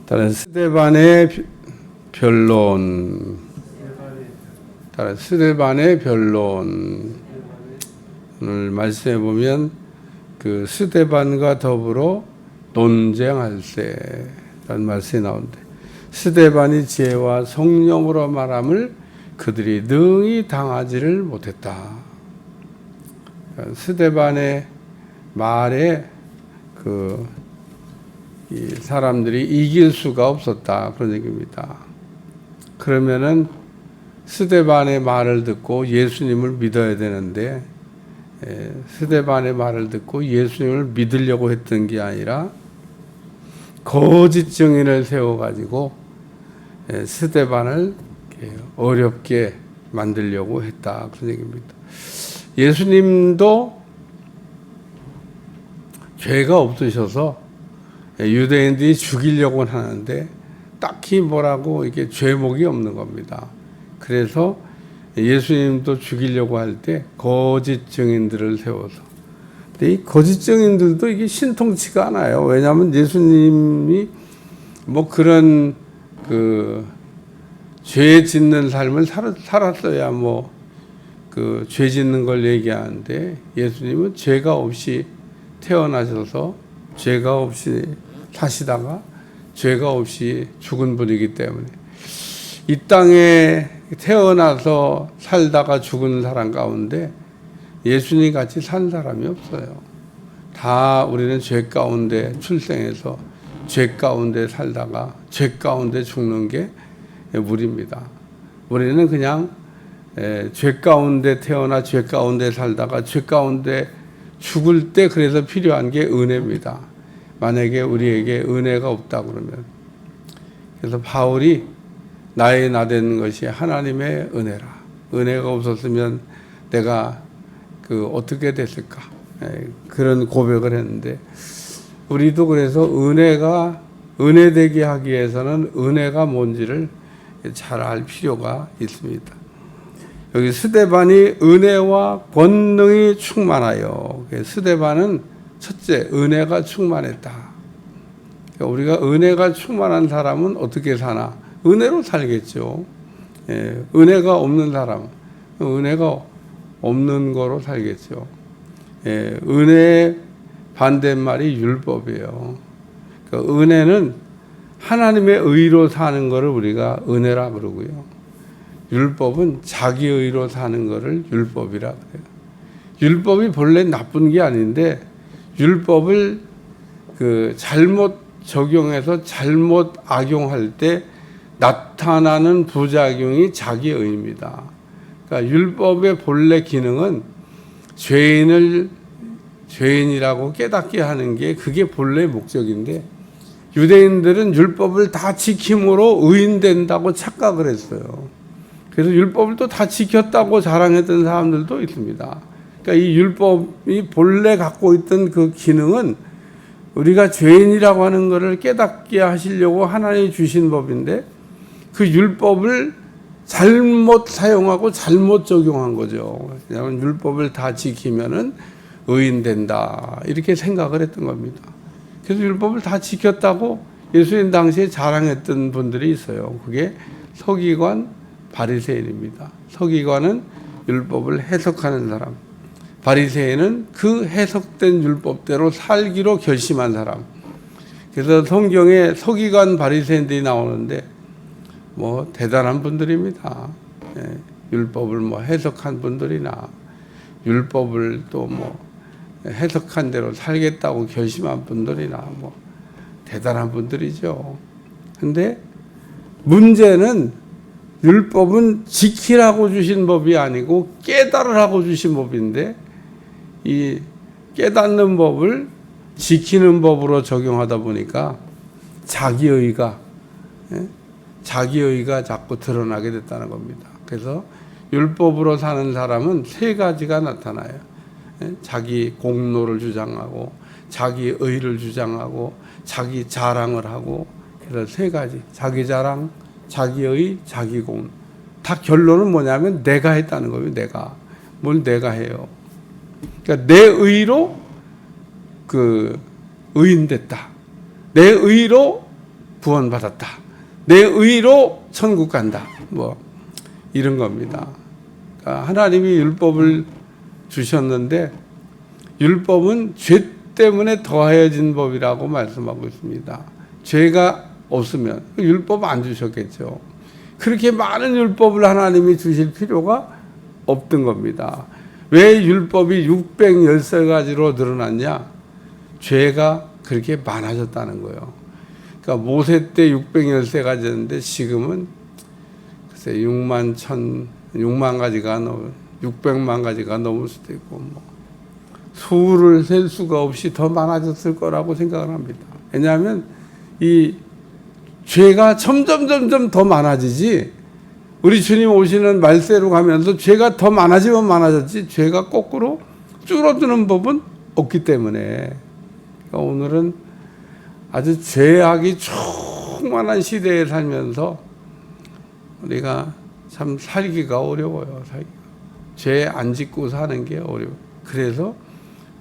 다른 스데반의 변론. 다른 스데반의 변론. 오늘 말씀해 보면 그 스데반과 더불어 논쟁할 때라는 말씀이 나오는데, 스데반이 지혜와 성령으로 말함을 그들이 능히 당하지를 못했다. 스데반의 말에 이 사람들이 이길 수가 없었다, 그런 얘기입니다. 그러면은 스데반의 말을 듣고 예수님을 믿어야 되는데, 스데반의 말을 듣고 예수님을 믿으려고 했던 게 아니라 거짓 증인을 세워가지고 스데반을 어렵게 만들려고 했다, 그런 얘기입니다. 예수님도 죄가 없으셔서 유대인들이 죽이려고 하는데 딱히 뭐라고 이게 죄목이 없는 겁니다. 그래서 예수님도 죽이려고 할 때 거짓 증인들을 세워서, 근데 이 거짓 증인들도 이게 신통치가 않아요. 왜냐하면 예수님이 뭐 그런 죄 짓는 삶을 살았어야 뭐 죄 짓는 걸 얘기하는데, 예수님은 죄가 없이 태어나셔서 죄가 없이 사시다가 죄가 없이 죽은 분이기 때문에 이 땅에 태어나서 살다가 죽은 사람 가운데 예수님 같이 산 사람이 없어요. 다 우리는 죄 가운데 출생해서 죄 가운데 살다가 죄 가운데 죽는 게 우리입니다. 우리는 그냥 죄 가운데 태어나 죄 가운데 살다가 죄 가운데 죽을 때 그래서 필요한 게 은혜입니다. 만약에 우리에게 은혜가 없다 그러면, 그래서 바울이 나의 나된 것이 하나님의 은혜라. 은혜가 없었으면 내가 어떻게 됐을까? 그런 고백을 했는데, 우리도 그래서 은혜 되게 하기 위해서는 은혜가 뭔지를 잘 알 필요가 있습니다. 여기 스데반이 은혜와 권능이 충만하여. 스데반은 첫째, 은혜가 충만했다. 우리가 은혜가 충만한 사람은 어떻게 사나? 은혜로 살겠죠. 은혜가 없는 사람은 은혜가 없는 거로 살겠죠. 은혜의 반대말이 율법이에요. 그러니까 은혜는 하나님의 의로 사는 것을 우리가 은혜라 그러고요. 율법은 자기 의로 사는 것을 율법이라 그래요. 율법이 본래 나쁜 게 아닌데, 율법을 잘못 적용해서 잘못 악용할 때 나타나는 부작용이 자기 의입니다. 그러니까 율법의 본래 기능은 죄인이라고 깨닫게 하는 게 그게 본래 목적인데, 유대인들은 율법을 다 지킴으로 의인된다고 착각을 했어요. 그래서 율법을 또 다 지켰다고 자랑했던 사람들도 있습니다. 그러니까 이 율법이 본래 갖고 있던 그 기능은 우리가 죄인이라고 하는 것을 깨닫게 하시려고 하나님이 주신 법인데, 그 율법을 잘못 사용하고 잘못 적용한 거죠. 왜냐하면 율법을 다 지키면은 의인된다, 이렇게 생각을 했던 겁니다. 그래서 율법을 다 지켰다고 예수님 당시에 자랑했던 분들이 있어요. 그게 서기관, 바리새인입니다. 서기관은 율법을 해석하는 사람, 바리새인은 그 해석된 율법대로 살기로 결심한 사람. 그래서 성경에 서기관, 바리새인들이 나오는데 뭐 대단한 분들입니다. 율법을 뭐 해석한 분들이나 율법을 또 뭐 해석한 대로 살겠다고 결심한 분들이나 뭐 대단한 분들이죠. 근데 문제는 율법은 지키라고 주신 법이 아니고 깨달으라고 주신 법인데, 이 깨닫는 법을 지키는 법으로 적용하다 보니까 자기의가 자꾸 드러나게 됐다는 겁니다. 그래서 율법으로 사는 사람은 세 가지가 나타나요. 자기 공로를 주장하고, 자기 의를 주장하고, 자기 자랑을 하고. 그래서 세 가지: 자기 자랑, 자기 의, 자기 공로. 다 결론은 뭐냐면 내가 했다는 거예요. 뭘 내가 해요. 그러니까 내 의로 의인됐다. 내 의로 구원받았다. 내 의로 천국 간다. 뭐 이런 겁니다. 그러니까 하나님이 율법을 주셨는데 율법은 죄 때문에 더하여진 법이라고 말씀하고 있습니다. 죄가 없으면 율법 안 주셨겠죠. 그렇게 많은 율법을 하나님이 주실 필요가 없던 겁니다. 왜 율법이 613가지로 늘어났냐? 죄가 그렇게 많아졌다는 거예요. 그러니까 모세 때 613가지였는데 지금은 글쎄 6만 가지가 넘어 600만 가지가 넘을 수도 있고 뭐 수를 셀 수가 없이 더 많아졌을 거라고 생각을 합니다. 왜냐하면 이 죄가 점점 더 많아지지, 우리 주님 오시는 말세로 가면서 죄가 더 많아지면 많아졌지 죄가 거꾸로 줄어드는 법은 없기 때문에, 그러니까 오늘은 아주 죄악이 충만한 시대에 살면서 우리가 참 살기가 어려워요. 죄 안 짓고 사는 게 어려워요. 그래서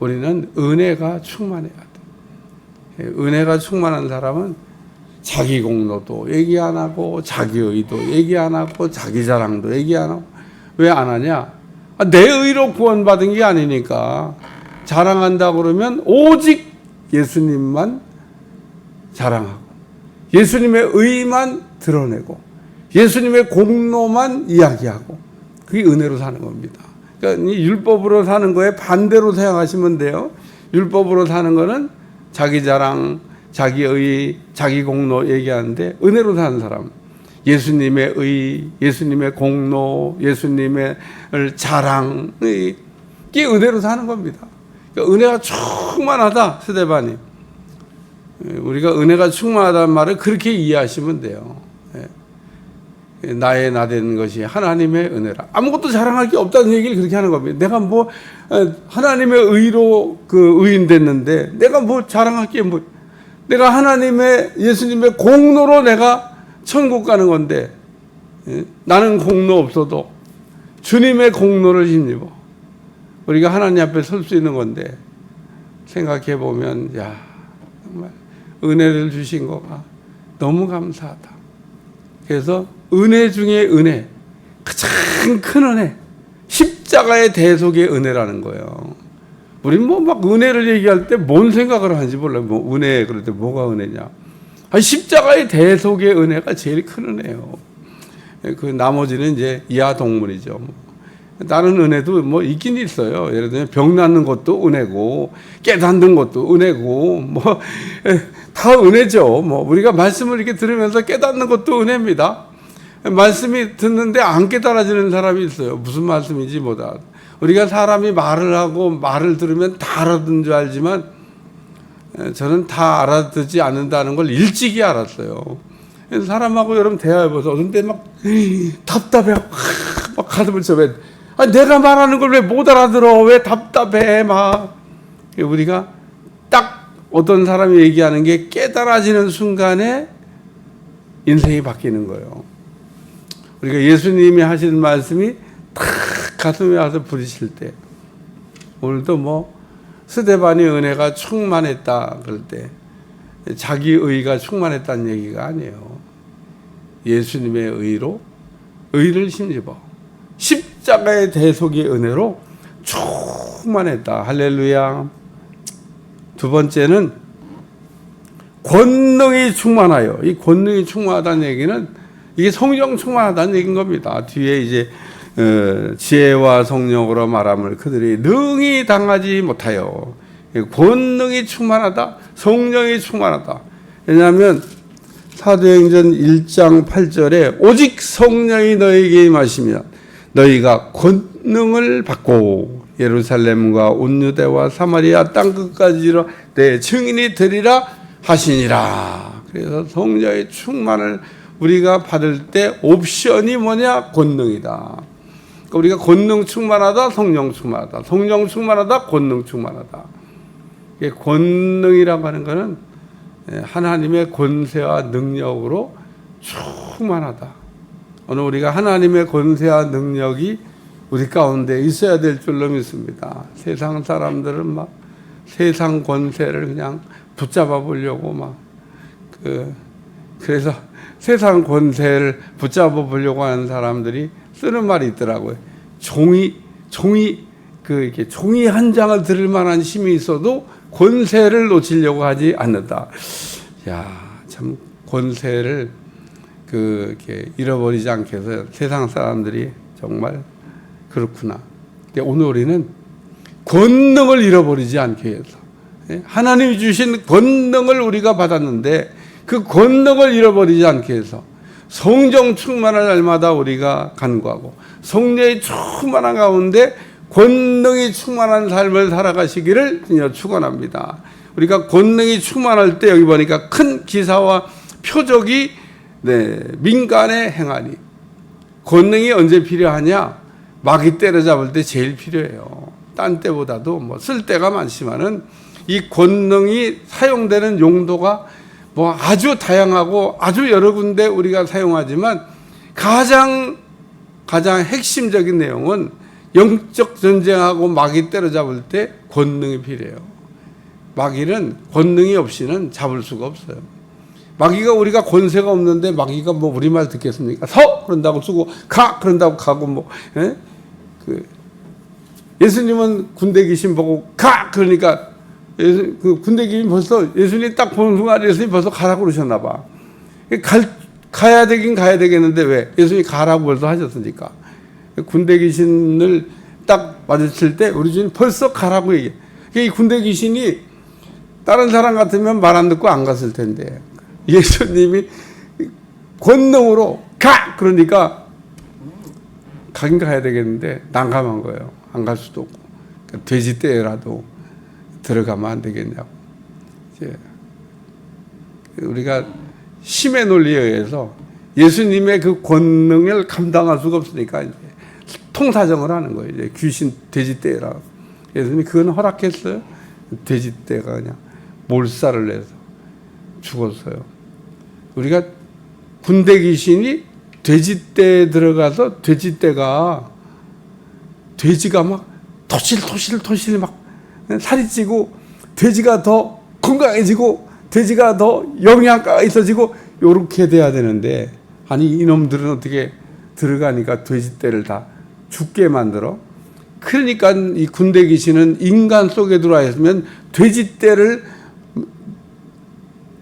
우리는 은혜가 충만해야 돼. 은혜가 충만한 사람은 자기 공로도 얘기 안 하고 자기 의도 얘기 안 하고 자기 자랑도 얘기 안 하고. 왜 안 하냐? 내 의로 구원받은 게 아니니까. 자랑한다 그러면 오직 예수님만 자랑하고 예수님의 의만 드러내고 예수님의 공로만 이야기하고, 그게 은혜로 사는 겁니다. 그러니까 이 율법으로 사는 거에 반대로 생각하시면 돼요. 율법으로 사는 거는 자기 자랑, 자기 의, 자기 공로 얘기하는데, 은혜로 사는 사람, 예수님의 의, 예수님의 공로, 예수님의 자랑, 이게 은혜로 사는 겁니다. 그러니까 은혜가 충만하다, 스데반이. 우리가 은혜가 충만하다는 말을 그렇게 이해하시면 돼요. 나의 나된 것이 하나님의 은혜라. 아무것도 자랑할 게 없다는 얘기를 그렇게 하는 겁니다. 내가 뭐 하나님의 의로 그 의인 됐는데 내가 뭐 자랑할 게 뭐, 내가 하나님의 예수님의 공로로 내가 천국 가는 건데, 나는 공로 없어도 주님의 공로를 힘입어 우리가 하나님 앞에 설 수 있는 건데, 생각해 보면 야, 정말 은혜를 주신 거가 너무 감사하다. 그래서 은혜 중에 은혜, 가장 큰 은혜, 십자가의 대속의 은혜라는 거예요. 우린 뭐 막 은혜를 얘기할 때 뭔 생각을 하는지 몰라요. 뭐 은혜 그럴 때 뭐가 은혜냐? 아니, 십자가의 대속의 은혜가 제일 큰 은혜예요. 그 나머지는 이제 이하 동물이죠. 다른 은혜도 뭐 있긴 있어요. 예를 들면 병 낫는 것도 은혜고, 깨닫는 것도 은혜고, 뭐 다 은혜죠. 뭐 우리가 말씀을 이렇게 들으면서 깨닫는 것도 은혜입니다. 말씀이 듣는데 안 깨달아지는 사람이 있어요. 무슨 말씀인지 뭐다. 우리가 사람이 말을 하고 말을 들으면 다 알아듣는 줄 알지만, 저는 다 알아듣지 않는다는 걸 일찍이 알았어요. 사람하고 여러분 대화해보세요. 어떤 때 막 답답해, 막 가슴을 쳐. 내가 말하는 걸 왜 못 알아들어? 왜 답답해? 막. 우리가 딱 어떤 사람이 얘기하는 게 깨달아지는 순간에 인생이 바뀌는 거예요. 우리가 예수님이 하시는 말씀이 탁 가슴에 와서 부딪힐 때, 오늘도 뭐 스데반의 은혜가 충만했다 그럴 때 자기 의가 충만했다는 얘기가 아니에요. 예수님의 의로 의를 힘입어 십자가의 대속의 은혜로 충만했다. 할렐루야. 두 번째는 권능이 충만하여. 이 권능이 충만하다는 얘기는 이게 성령 충만하다는 얘기인 겁니다. 뒤에 이제 지혜와 성령으로 말함을 그들이 능히 당하지 못하여. 권능이 충만하다, 성령이 충만하다. 왜냐하면 사도행전 1장 8절에 오직 성령이 너에게 임하시면 너희가 권능을 받고 예루살렘과 온 유대와 사마리아 땅끝까지로 내 증인이 되리라 하시니라. 그래서 성령의 충만을 우리가 받을 때 옵션이 뭐냐? 권능이다. 그러니까 우리가 권능 충만하다, 성령 충만하다, 성령 충만하다, 권능 충만하다. 이게 권능이라고 하는 것은 하나님의 권세와 능력으로 충만하다. 오늘 우리가 하나님의 권세와 능력이 우리 가운데 있어야 될 줄로 믿습니다. 세상 사람들은 막 세상 권세를 그냥 붙잡아 보려고 막 그래서 세상 권세를 붙잡아 보려고 하는 사람들이 쓰는 말이 있더라고요. 이렇게 종이 한 장을 들을 만한 힘이 있어도 권세를 놓치려고 하지 않는다. 야, 참 권세를 이렇게 잃어버리지 않게 해서 세상 사람들이 정말 그렇구나. 근데 오늘 우리는 권능을 잃어버리지 않게 해서, 하나님이 주신 권능을 우리가 받았는데 그 권능을 잃어버리지 않게 해서 성령 충만할 날마다 우리가 간구하고 성령의 충만한 가운데 권능이 충만한 삶을 살아가시기를 축원합니다. 우리가 권능이 충만할 때 여기 보니까 큰 기사와 표적이 민간에 행하니. 권능이 언제 필요하냐? 마귀 때려잡을 때 제일 필요해요. 딴 때보다도 쓸 때가 많지만은 이 권능이 사용되는 용도가 아주 다양하고 아주 여러 군데 우리가 사용하지만 가장 핵심적인 내용은 영적 전쟁하고 마귀 때려잡을 때 권능이 필요해요. 마귀는 권능이 없이는 잡을 수가 없어요. 마귀가 우리가 권세가 없는데 마귀가 우리 말 듣겠습니까? 서! 그런다고 쓰고 가! 그런다고 가고 예수님은 군대 귀신 보고 가! 그러니까 그 군대 귀신 벌써 예수님 딱 보는 순간 예수님 벌써 가라고 그러셨나 봐. 가야 되긴 가야 되겠는데 왜? 예수님이 가라고 벌써 하셨으니까. 군대 귀신을 딱 마주칠 때 우리 주님 벌써 가라고 얘기해. 이 군대 귀신이 다른 사람 같으면 말 안 듣고 안 갔을 텐데 예수님이 권능으로 가! 그러니까 가긴 가야 되겠는데 난감한 거예요. 안 갈 수도 없고. 그러니까 돼지 떼라도 들어가면 안 되겠냐고. 이제 우리가 힘의 논리에 의해서 예수님의 그 권능을 감당할 수가 없으니까 이제 통사정을 하는 거예요. 이제 귀신 돼지 떼라. 예수님이 그건 허락했어요. 돼지 떼가 그냥 몰살을 내서 죽었어요. 우리가 군대 귀신이 돼지 떼에 들어가서 돼지가 막 토실토실 막 살이 찌고 돼지가 더 건강해지고 돼지가 더 영양가가 있어지고 요렇게 돼야 되는데 아니 이놈들은 어떻게 들어가니까 돼지 떼를 다 죽게 만들어. 그러니까 이 군대 귀신은 인간 속에 들어와 있으면 돼지 떼를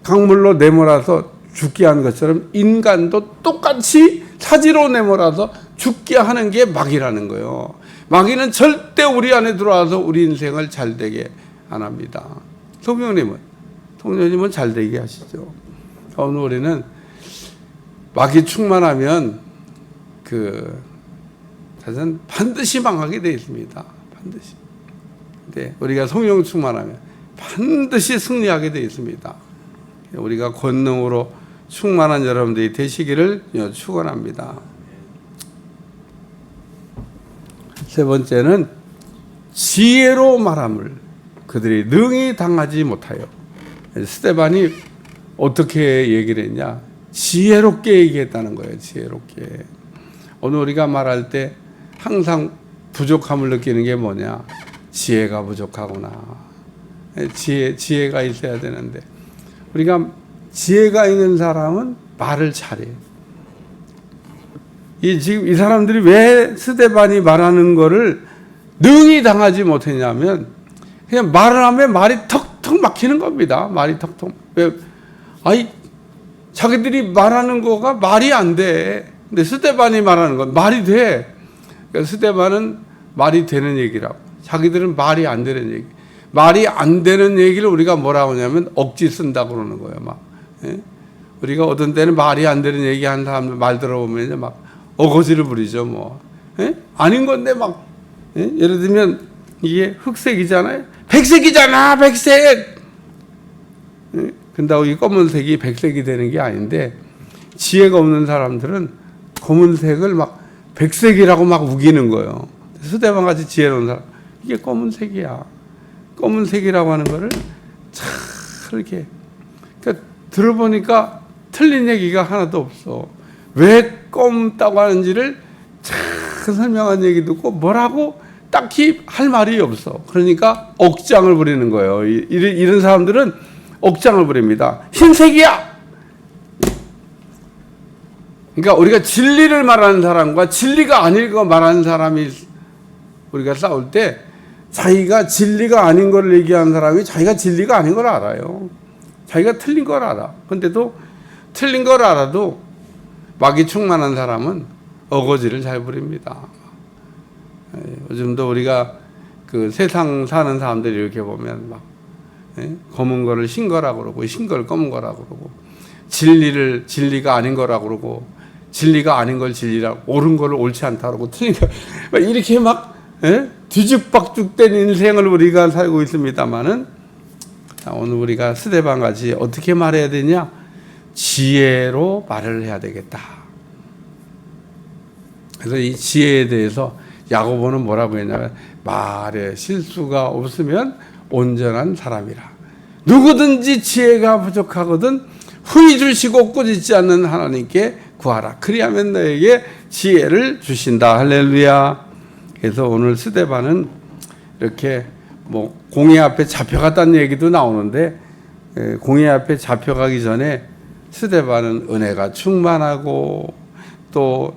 강물로 내몰아서 죽게 하는 것처럼 인간도 똑같이 사지로 내몰아서 죽게 하는 게 마귀라는 거예요. 마귀는 절대 우리 안에 들어와서 우리 인생을 잘되게 안 합니다. 성령님은 잘되게 하시죠. 오늘 우리는 마귀 충만하면 사실은 반드시 망하게 되어 있습니다. 반드시. 근데 우리가 성령 충만하면 반드시 승리하게 되어 있습니다. 우리가 권능으로 충만한 여러분들이 되시기를 축원합니다. 세 번째는 지혜로 말함을 그들이 능히 당하지 못하여. 스데반이 어떻게 얘기를 했냐? 지혜롭게 얘기했다는 거예요. 지혜롭게. 오늘 우리가 말할 때 항상 부족함을 느끼는 게 뭐냐? 지혜가 부족하구나. 지혜가 있어야 되는데 우리가 지혜가 있는 사람은 말을 잘해. 지금 이 사람들이 왜 스데반이 말하는 거를 능히 당하지 못했냐면 그냥 말을 하면 말이 턱턱 막히는 겁니다. 말이 턱턱. 왜? 자기들이 말하는 거가 말이 안 돼. 근데 스데반이 말하는 건 말이 돼. 그러니까 스데반은 말이 되는 얘기라고. 자기들은 말이 안 되는 얘기. 말이 안 되는 얘기를 우리가 뭐라고 하냐면 억지 쓴다고 그러는 거예요. 우리가 어떤 때는 말이 안 되는 얘기 하는 사람들 말 들어보면 막 어거지를 부리죠. 아닌 건데 예를 들면 이게 흑색이잖아요. 백색이잖아, 백색. 근다고 이 검은색이 백색이 되는 게 아닌데 지혜가 없는 사람들은 검은색을 백색이라고 우기는 거예요. 스데반 같이 지혜로운 사람 이게 검은색이야. 검은색이라고 하는 거를 잘 이렇게 그러니까 들어보니까 틀린 얘기가 하나도 없어. 왜 검다고 하는지를 잘 설명한 얘기 듣고 뭐라고 딱히 할 말이 없어. 그러니까 억장을 부리는 거예요. 이런 사람들은 억장을 부립니다. 흰색이야. 그러니까 우리가 진리를 말하는 사람과 진리가 아닌 거 말하는 사람이 우리가 싸울 때 자기가 진리가 아닌 걸 얘기하는 사람이 자기가 진리가 아닌 걸 알아요. 자기가 틀린 걸 알아. 근데도 틀린 걸 알아도 마귀 충만한 사람은 어거지를 잘 부립니다. 요즘도 우리가 그 세상 사는 사람들이 이렇게 보면 막 검은 거를 흰 거라고 그러고 흰 걸 검은 거라고 그러고 진리를 진리가 아닌 거라고 그러고 진리가 아닌 걸 진리라고 옳은 거를 옳지 않다고 그러고 틀린 거 이렇게 막 뒤죽박죽된 인생을 우리가 살고 있습니다만은 오늘 우리가 스데반 같이 어떻게 말해야 되냐? 지혜로 말을 해야 되겠다. 그래서 이 지혜에 대해서 야고보는 뭐라고 했냐면 말에 실수가 없으면 온전한 사람이라. 누구든지 지혜가 부족하거든 후히 주시고 꾸짖지 않는 하나님께 구하라. 그리하면 너에게 지혜를 주신다. 할렐루야. 그래서 오늘 스데반은 이렇게 뭐 공회 앞에 잡혀갔다는 얘기도 나오는데 공회 앞에 잡혀가기 전에 스데반은 은혜가 충만하고 또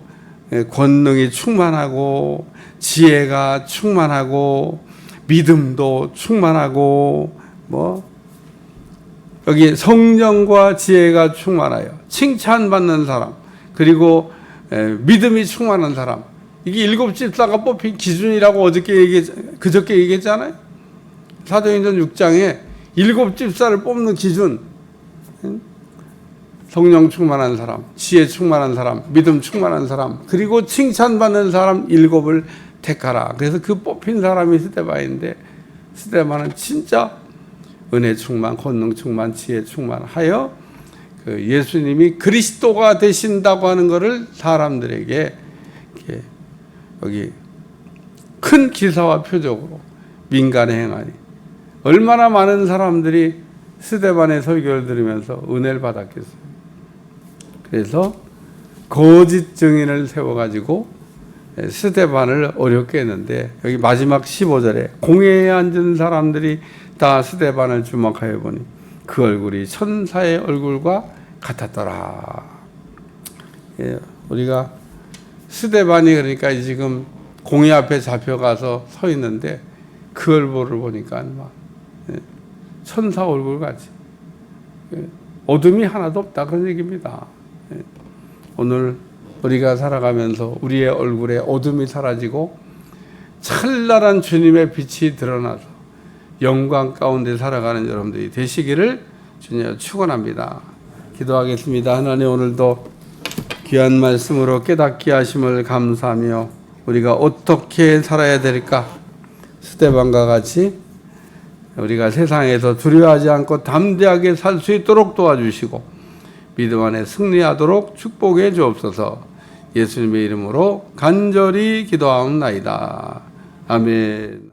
권능이 충만하고 지혜가 충만하고 믿음도 충만하고 뭐 여기 성령과 지혜가 충만하여 칭찬받는 사람 그리고 믿음이 충만한 사람 이게 일곱 집사가 뽑힌 기준이라고 그저께 얘기했잖아요. 사도행전 6장에 일곱 집사를 뽑는 기준 성령 충만한 사람, 지혜 충만한 사람, 믿음 충만한 사람 그리고 칭찬받는 사람 일곱을 택하라. 그래서 그 뽑힌 사람이 스데반인데 스데반은 진짜 은혜 충만, 권능 충만, 지혜 충만하여 그 예수님이 그리스도가 되신다고 하는 것을 사람들에게 이렇게 여기 큰 기사와 표적으로 민간에 행하니 얼마나 많은 사람들이 스데반의 설교를 들으면서 은혜를 받았겠어요. 그래서 거짓 증인을 세워가지고 스데반을 어렵게 했는데 여기 마지막 15절에 공회에 앉은 사람들이 다 스데반을 주목하여 보니 그 얼굴이 천사의 얼굴과 같았더라. 우리가 스데반이 그러니까 지금 공회 앞에 잡혀가서 서 있는데 그 얼굴을 보니까 막 천사 얼굴 같이 어둠이 하나도 없다 그런 얘기입니다. 오늘 우리가 살아가면서 우리의 얼굴에 어둠이 사라지고 찬란한 주님의 빛이 드러나서 영광 가운데 살아가는 여러분들이 되시기를 주님 축원합니다. 기도하겠습니다. 하나님 오늘도 귀한 말씀으로 깨닫게 하심을 감사하며 우리가 어떻게 살아야 될까? 스데반과 같이 우리가 세상에서 두려워하지 않고 담대하게 살 수 있도록 도와주시고 믿음 안에 승리하도록 축복해 주옵소서. 예수님의 이름으로 간절히 기도하옵나이다. 아멘.